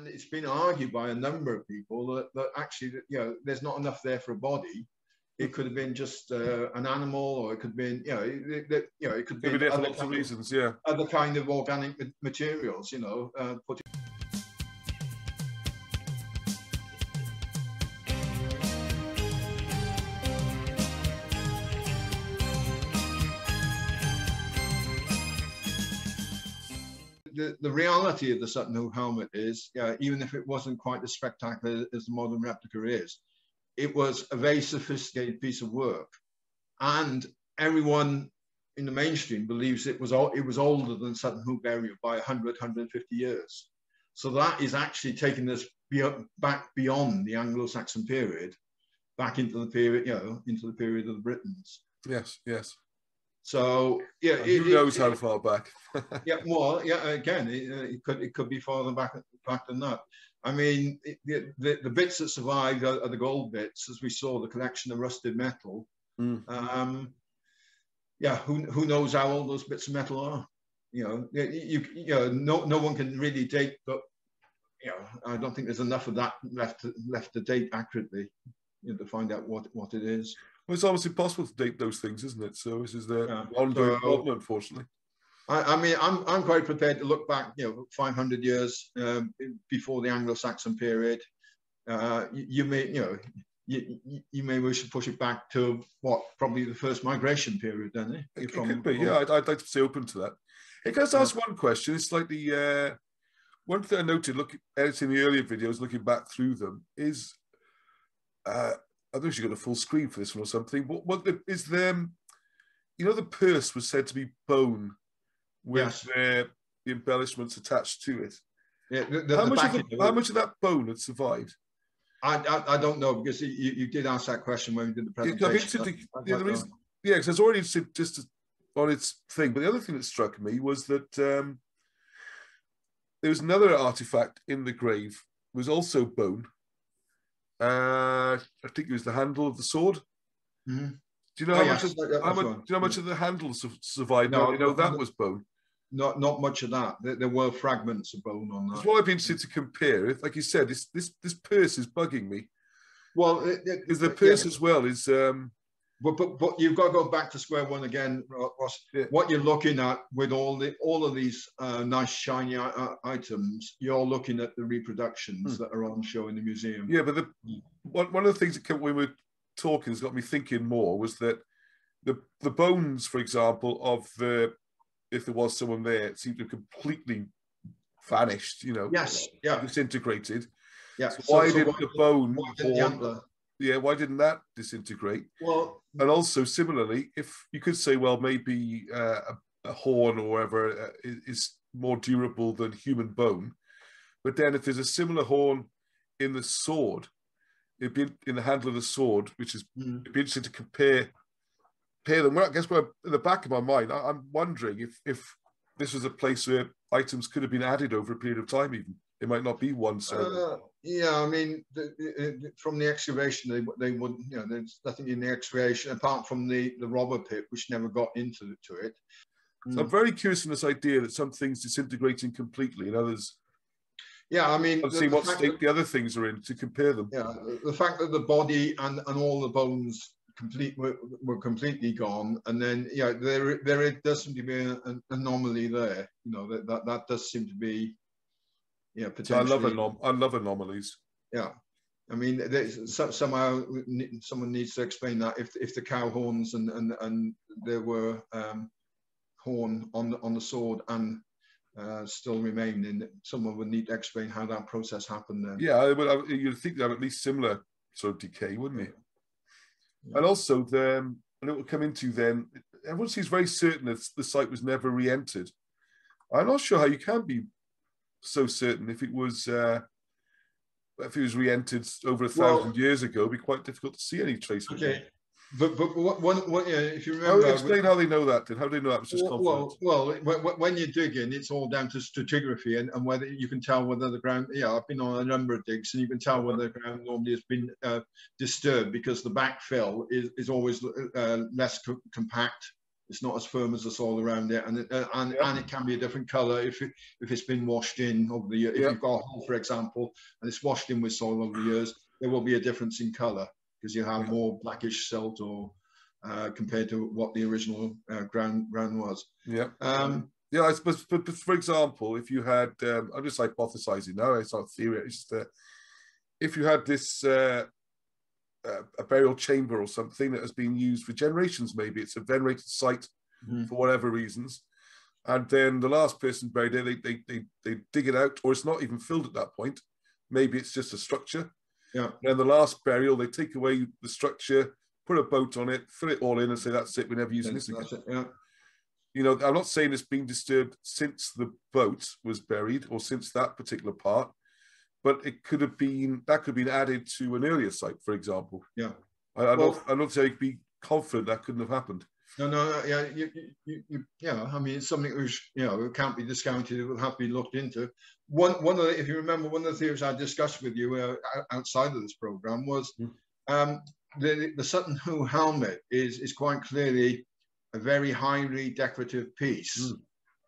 And it's been argued by a number of people that actually, you know, there's not enough there for a body. It could have been just an animal, or it could have been, you know, it could be there for lots of reasons, yeah. Other kind of organic materials, you know. The reality of the Sutton Hoo helmet is, even if it wasn't quite as spectacular as the modern replica is, it was a very sophisticated piece of work, and everyone in the mainstream believes it was older than Sutton Hoo burial by 150 years. So that is actually taking us back beyond the Anglo-Saxon period, back into the period, you know, into the period of the Britons. Yes, yes. So yeah, who knows how far back? Yeah, well, yeah. Again, it could be farther back than that. I mean, the bits that survived are the gold bits, as we saw the collection of rusted metal. Yeah, who knows how old those bits of metal are? You know, you know, no one can really date, but you know, I don't think there's enough of that left to date accurately, you know, to find out what it is. Well, it's almost impossible to date those things, isn't it? So this is the ongoing problem, unfortunately. I mean, I'm quite prepared to look back, you know, 500 years before the Anglo-Saxon period. You may, you know, you may wish to push it back to what, probably the first migration period, don't you? It could be, yeah. I'd like to stay open to that. Hey, can I just ask one question? It's like the one thing I noted, editing the earlier videos, looking back through them, is I don't know if you got a full screen for this one or something. Is the, you know, the purse was said to be bone with the embellishments attached to it. Yeah. How much of that bone had survived? I don't know, because you did ask that question when we did the presentation. Yeah, because it's already just on its thing. But the other thing that struck me was that there was another artifact in the grave. It was also bone. I think it was the handle of the sword. Mm-hmm. Do you know how much of the handle survived? No, you know that was bone. Not much of that. There were fragments of bone on that. That's what I've been interested to compare. Like you said, this purse is bugging me. Well, because the purse as well is. But you've got to go back to square one again, Ross. Yeah. What you're looking at with all of these nice shiny items, you're looking at the reproductions that are on show in the museum. Yeah, but one of the things that we were talking has got me thinking more was that the bones, for example, of the, if there was someone there, it seemed to have completely vanished, you know. Yes, yeah. Disintegrated. Yeah. So why didn't the bone why didn't that disintegrate? Well, and also similarly, if you could say, well, maybe a horn or whatever is more durable than human bone, but then if there's a similar horn in the sword, it'd be in the handle of the sword, which is it'd be interesting to compare them. Well, I guess in the back of my mind, I'm wondering if this was a place where items could have been added over a period of time. Even it might not be one ceremony. Yeah, I mean, from the excavation, they would, you know, there's nothing in the excavation apart from the robber pit, which never got into it. So I'm very curious in this idea that some things disintegrating completely and others. Yeah, I mean, see what state the other things are in to compare them. Yeah, the fact that the body and all the bones were completely gone, and then there does seem to be an anomaly there. You know, that does seem to be. Yeah, potentially. I love anomalies. Yeah, I mean, somehow someone needs to explain that. If the cow horns and there were horn on the sword and still remain, and someone would need to explain how that process happened. Then. Yeah, you'd think they have at least similar sort of decay, wouldn't you? Yeah. And also, and it will come into then. Everyone seems very certain that the site was never re-entered. I'm not sure how you can be so certain. If it was re-entered over 1,000 years ago, it'd be quite difficult to see any trace of it. Okay, but if you remember, explain how they know that. Then how do they know that was just confidence? Well, when you dig in, it's all down to stratigraphy and whether you can tell whether the ground. Yeah, I've been on a number of digs, and you can tell whether the ground normally has been disturbed, because the backfill is always less compact It's not as firm as the soil around it, and it can be a different color if it's been washed in over the year. If you've got a hole, for example, and it's washed in with soil over the years, there will be a difference in color because you have more blackish silt or compared to what the original ground was. Yeah. Yeah, I suppose, but for example, if you had, I'm just hypothesizing now, it's not theory, it's just if you had this a burial chamber or something that has been used for generations, maybe it's a venerated site for whatever reasons, and then the last person buried there, they dig it out, or it's not even filled at that point, maybe it's just a structure. Yeah. And then the last burial, they take away the structure, put a boat on it, fill it all in, and say that's it, we're never using this again. Yeah. You know, I'm not saying it's been disturbed since the boat was buried or since that particular part, but it could have been, that could have been added to an earlier site, for example. Yeah. I'm not saying you could be confident that couldn't have happened. No, yeah, I mean, it's something which, you know, it can't be discounted. It will have to be looked into. One of the, if you remember, one of the theories I discussed with you outside of this program was the Sutton Hoo helmet is quite clearly a very highly decorative piece.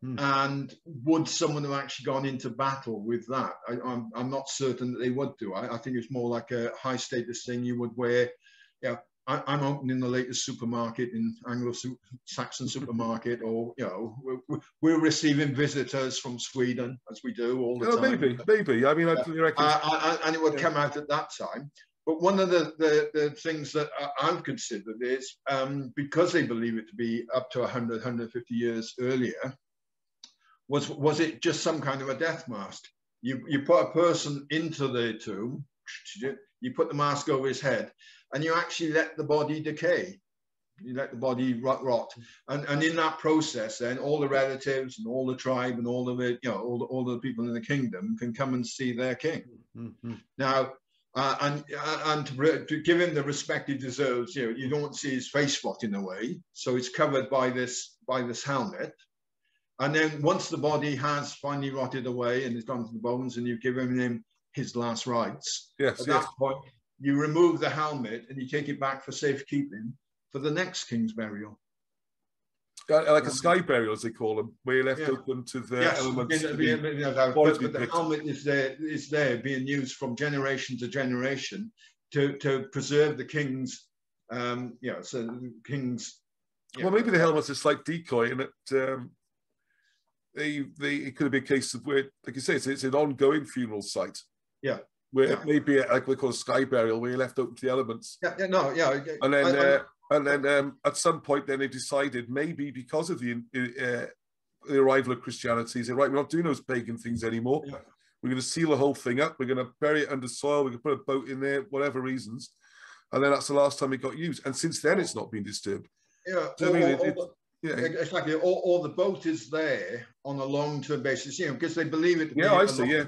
And would someone have actually gone into battle with that? I'm not certain that they would do. I think it's more like a high status thing you would wear. Yeah, I'm opening the latest supermarket in Anglo-Saxon supermarket, or, you know, we're receiving visitors from Sweden, as we do all the time. Maybe. I mean, and it would come out at that time. But one of the things that I've considered is because they believe it to be up to 100, 150 years earlier, was it just some kind of a death mask? You put a person into the tomb, you put the mask over his head, and you actually let the body decay. You let the body rot. And in that process, then all the relatives and all the tribe and all of it, you know, all the people in the kingdom can come and see their king. Now, and to give him the respect he deserves, you know, you don't see his face rotting away, so it's covered by this helmet. And then once the body has finally rotted away and it's gone to the bones, and you've given him his last rites, at that point, you remove the helmet and you take it back for safekeeping for the next king's burial. Like a sky burial, as they call them, where you're left open to the elements. But the helmet is there being used from generation to generation to preserve the king's, so the king's. Well, maybe the helmet's a slight decoy, and it could be a case of where, like you say, it's an ongoing funeral site. Yeah. Where it may be like we call a sky burial, where you're left open to the elements. And then at some point, then they decided, maybe because of the arrival of Christianity, say, right, we're not doing those pagan things anymore. Yeah. We're going to seal the whole thing up. We're going to bury it under soil. We're going to put a boat in there, whatever reasons. And then that's the last time it got used. And since then, it's not been disturbed. Yeah. So exactly. Or the boat is there on a long-term basis, you know, because they believe it to be. Yeah, I see.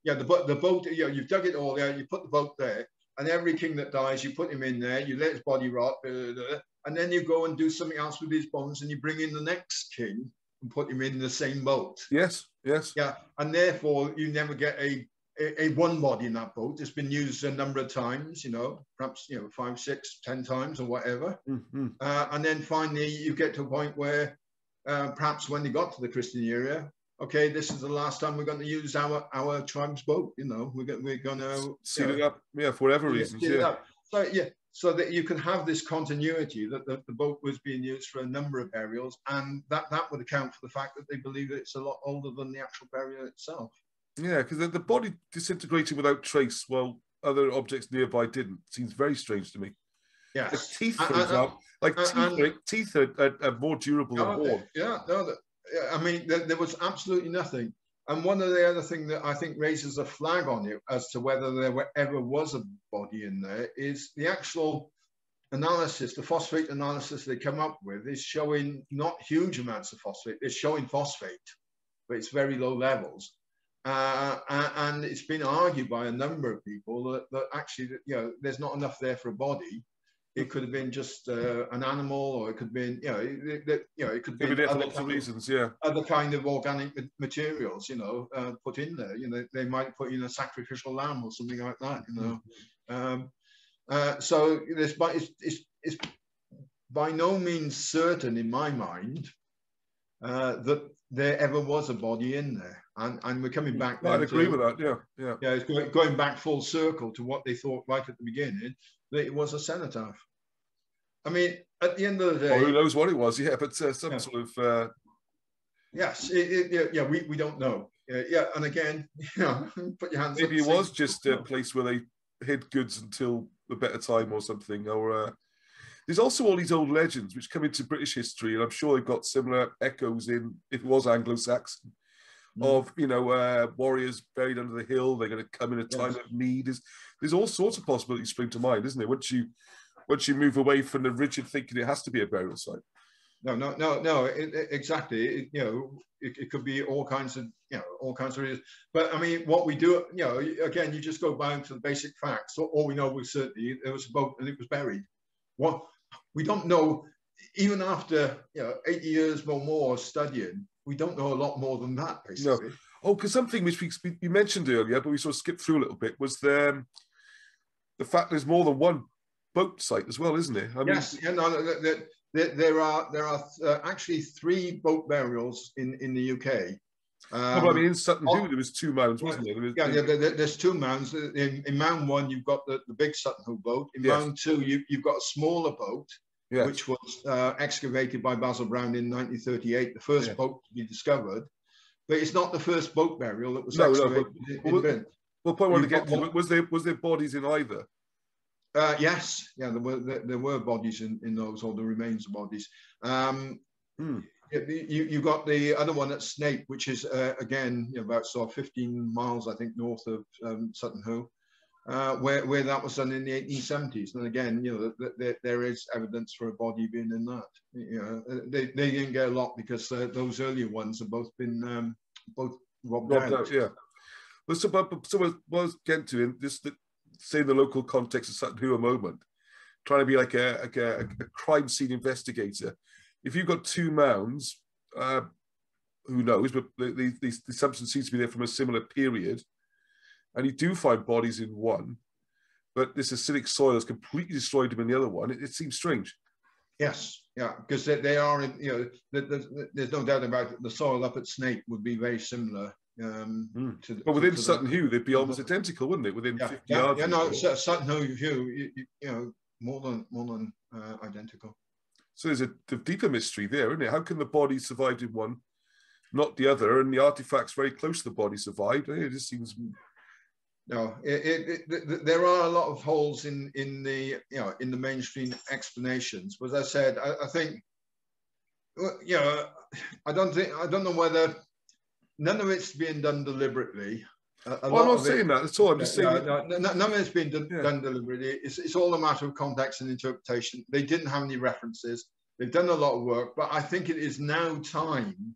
Yeah, the boat, you know, you've dug it all there, you put the boat there, and every king that dies, you put him in there, you let his body rot, and then you go and do something else with his bones, and you bring in the next king and put him in the same boat. Yes. Yeah, and therefore you never get a one body in that boat. It's been used a number of times, you know, perhaps, you know, 5, 6, 10 times or whatever. And then finally you get to a point where perhaps when they got to the Christian era, okay, this is the last time we're going to use our tribe's boat. You know, we're going to seal it up, for whatever reasons. So that you can have this continuity that the boat was being used for a number of burials, and that would account for the fact that they believe that it's a lot older than the actual burial itself. Yeah, because the body disintegrated without trace, while other objects nearby didn't. Seems very strange to me. Yeah, the teeth, for example, teeth are more durable than horn. I mean, there was absolutely nothing. And one of the other things that I think raises a flag on it as to whether there ever was a body in there is the actual analysis, the phosphate analysis they come up with is showing not huge amounts of phosphate. It's showing phosphate, but it's very low levels. And it's been argued by a number of people that actually, you know, there's not enough there for a body. It could have been just an animal, or it could have been, it could be other kind of organic materials, put in there. You know, they might put in a sacrificial lamb or something like that. You know, so this, but it's by no means certain in my mind that there ever was a body in there. And we're coming back. I'd agree with that. Yeah, it's going back full circle to what they thought right at the beginning, that it was a cenotaph. I mean, at the end of the day, well, who knows what it was? Yeah, but some sort of. Yes, we don't know. Yeah, and again, put your hands. Maybe it was just a place where they hid goods until a better time or something. Or there's also all these old legends which come into British history, and I'm sure they've got similar echoes in, if it was Anglo-Saxon, of warriors buried under the hill. They're going to come in a time of need. There's all sorts of possibilities spring to mind, isn't there? Once you move away from the rigid thinking it has to be a burial site. No. Exactly. It could be all kinds of reasons. But I mean, what we do, again, you just go back to the basic facts. So all we know was certainly there was a boat and it was buried. What we don't know, even after 80 years or more studying, we don't know a lot more than that, basically. No. Oh, because something which you mentioned earlier, but we sort of skipped through a little bit, was the fact there's more than one boat site as well, isn't there? Yes, there are actually 3 boat burials in the UK. No, but I mean, in Sutton Hoo, there was 2 mounds, wasn't there? There's 2 mounds. In Mound 1, you've got the big Sutton Hoo boat. In Mound 2, you've got a smaller boat, which was excavated by Basil Brown in 1938, the first boat to be discovered. But it's not the first boat burial that was excavated in Brent. Well, point I wanted to get to, was there bodies in either? Yes, there were bodies in those, or the remains of bodies. You got the other one at Snape, which is again about 15 miles, I think, north of Sutton Hoo, where that was done in the 1870s. And again, there is evidence for a body being in that. They didn't get a lot because those earlier ones have both been robbed out. Yeah. Well, so what I was getting to in this. Say in the local context of Sutton Hoo a moment, trying to be like a crime scene investigator. If you've got 2 mounds, who knows, but the assumption seems to be there from a similar period, and you do find bodies in one, but this acidic soil has completely destroyed them in the other one, it seems strange. Yes, because they are, there's no doubt about it, the soil up at Snape would be very similar. But within Sutton Hoo, they'd be almost identical, wouldn't it? Within 50 yards. Sutton Hoo, more than identical. So there's a deeper mystery there, isn't it? How can the body survive in one, not the other, and the artifacts very close to the body survived? It just seems. No, there are a lot of holes in the mainstream explanations. But as I said, I think, I don't know whether. None of it's being done deliberately. I'm not saying that at all. I'm just saying none of it's been done deliberately. It's all a matter of context and interpretation. They didn't have any references. They've done a lot of work, but I think it is now time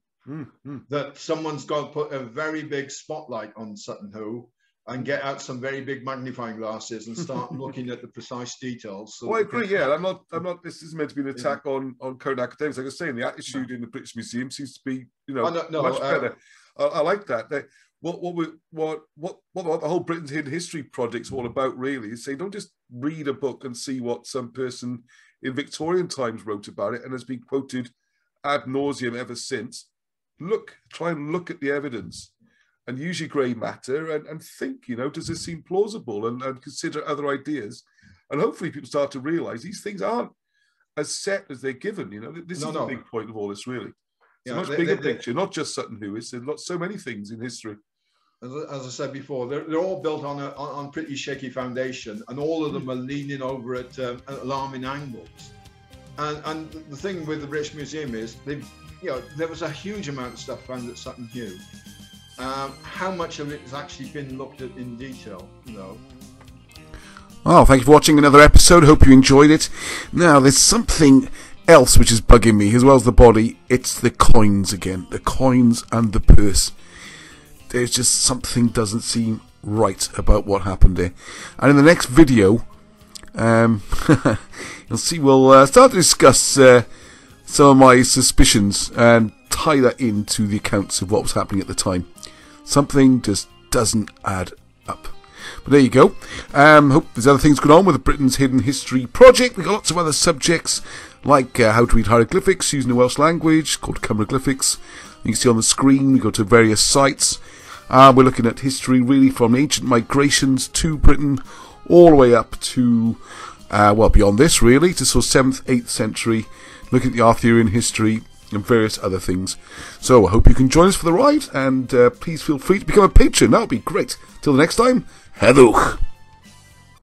that someone's got to put a very big spotlight on Sutton Hoo and get out some very big magnifying glasses and start looking at the precise details. So I agree. Yeah, I'm not. This is meant to be an attack on current academics. Like I was saying, the attitude in the British Museum seems to be, much better. I like that. What the whole Britain's Hidden History project's all about, really, is saying don't just read a book and see what some person in Victorian times wrote about it and has been quoted ad nauseum ever since. Try and look at the evidence and use your grey matter and think, does this seem plausible, and consider other ideas. And hopefully people start to realise these things aren't as set as they're given. This is the big point of all this, really. It's a much bigger picture, not just Sutton Hoo. It's so many things in history. As I said before, they're all built on pretty shaky foundation, and all of them are leaning over at alarming angles. And the thing with the British Museum is there was a huge amount of stuff found at Sutton Hoo. How much of it has actually been looked at in detail? Well, thank you for watching another episode. Hope you enjoyed it. Now, there's something else which is bugging me as well as the body. It's the coins again, the coins and the purse. There's just something doesn't seem right about what happened there. And in the next video, you'll see we'll start to discuss some of my suspicions and tie that into the accounts of what was happening at the time. Something just doesn't add up. But there you go. Hope there's other things going on with the Britain's Hidden History project. We've got lots of other subjects like how to read hieroglyphics using the Welsh language, called Cymroglyphics. You can see on the screen, we go to various sites. We're looking at history really from ancient migrations to Britain, all the way up to, well, beyond this really, to sort of 7th, 8th century, looking at the Arthurian history and various other things. So I hope you can join us for the ride, and please feel free to become a patron. That would be great. Till the next time, heddwch.